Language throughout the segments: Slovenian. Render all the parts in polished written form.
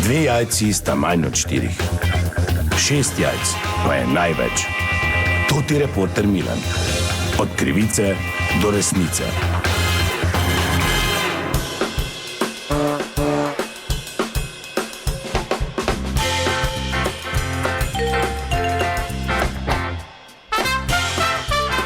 2 jajci sta manj od 4. 6 jajc pa je največ. To ti reporter Milan. Od krivice do resnice.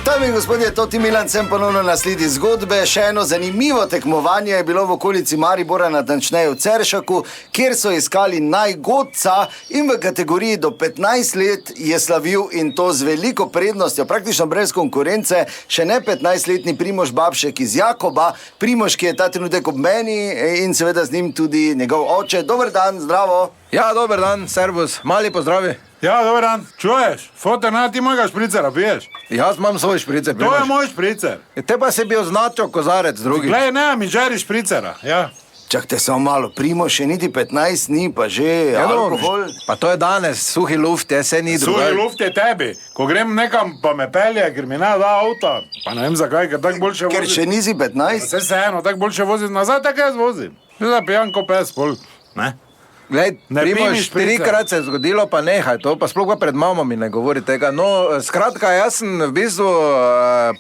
Dame in gospodje, Toti Milan sem ponovno na sledi zgodbe. Še eno zanimivo tekmovanje je bilo v okolici Maribora, natančneje v Ceršaku, kjer so iskali najgodca in v kategoriji do 15 let je slavil, in to z veliko prednostjo, praktično brez konkurence, še ne 15-letni Primož Babšek iz Jakoba. Primož, ki je ta trenutek ob meni, in seveda z njim tudi njegov oče. Dober dan, zdravo. Ja, dober dan, servus, mali pozdravi. Ja, dober dan, čuješ? Fote, ti mojega špricera piješ? Jaz imam svoj špricer. To je moj špricer. Te pa si bi označil kozarec drugi. Glej, ne, mi žeri špricera, ja. Čakajte samo malo, Primož, še niti 15 dni, pa že alkohol. Pa to je danes, suhi luft, se ni drugače. Suhi luft je tebi. Ko grem nekam, pa me pelje, ker mi ne da avta. Pa ne vem zakaj, ker tako boljše vozim. Ker še nisi 15? Se eno, tako boljše vozim nazaj, tako jaz vozim. Zdaj pijan ko pes, pol, ne? Glej, Primož, 3-krat se je zgodilo, pa nehaj to, pa sploh pa pred mamo mi ne govori tega. No, skratka, jaz sem v bistvu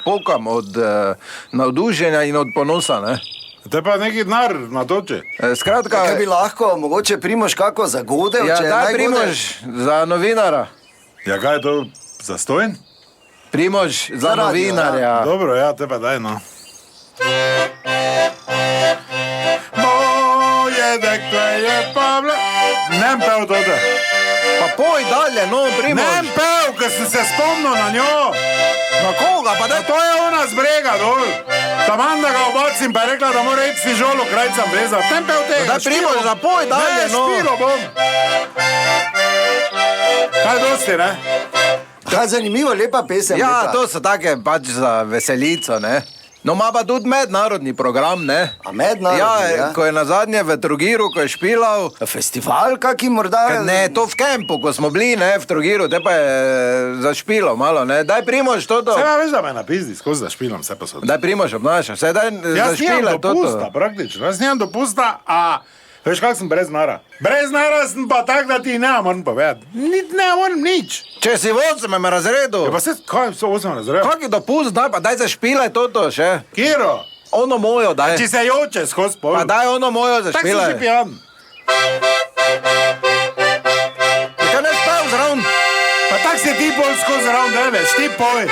pokam od navdušenja in od ponosa, ne? Te pa neki denar natoči. Skratka... Kaj bi lahko, mogoče Primož kako zagodel? Ja, daj Primož, za novinara. Ja, kaj je to, zastojn? Primož, za novinarja. Dobro, ja, te pa daj, no. Dekle je Pavle... Nem pev tote. Pa poj dalje, no, Primož. Nem pev, ker sem se spomnil na njo. Na koga, pa da... To je ona z brega dol. Taman da ga obacim, pa je rekla, da mora iti fižolo krajcam vezat. Nem pev tega. Da, Primož, da poj dalje, no. Ne, špilo bom. Kaj dosti, ne? Kaj zanimivo, lepa pesem. Ja, to so take pač za veselico, ne? No, ima pa tudi mednarodni program, ne? A mednarodni, ja? Ko je nazadnje v Trogiru, ko je špilal... Festival kaki morda? Ne, to v kempu, ko smo bili, ne, v Trogiru, te pa je zašpilal malo, ne? Daj, Primož, toto... Se pa veš, da me napizdi, skozi zašpilam, vse pa so... Daj, Primož, obnaša, vse daj zašpilaj toto. Jaz nimam dopusta, praktično, jaz nimam dopusta, a... Veš, kak sem brez nara? Brez nara sem pa tak, da ti ne moram povedati. Ne moram nič. Če si v 8. razredu. Ja, pa se, kaj so 8. razredu? Kak je dopust, daj, pa daj zašpilaj toto še. Kiro? Ono mojo, daj. Če se joče skozi pol. Pa daj ono mojo Tak zašpilaj. si že pijan. Kaj ne spav zraven? Pa tak si ti pol skozi zraven, ne veš, ti poj.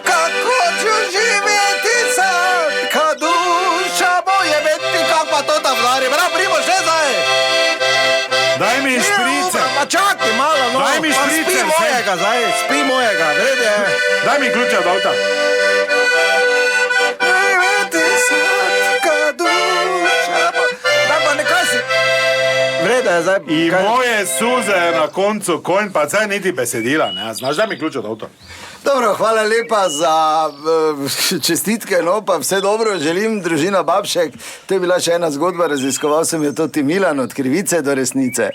Kako ću živjeti sad, kad duša moje veti, kak pa to tam vlari. Bra, Primož, še zdaj. Daj mi šprice. Pa čakaj malo, no. Daj mi šprice, Pa spi mojega, zdaj, spi mojega, vrede. Daj mi ključe od avta. Živjeti sad, kad duša moje... Daj pa nekaj si... Vrede je zdaj... I moje suze na koncu konj, pa saj niti besedila, ne. Znaš, daj mi ključe od avta. Dobro, hvala lepa za čestitke, no, pa vse dobro želim, družina Babšek. To je bila še ena zgodba, raziskoval sem jo Toti Milan, od krivice do resnice.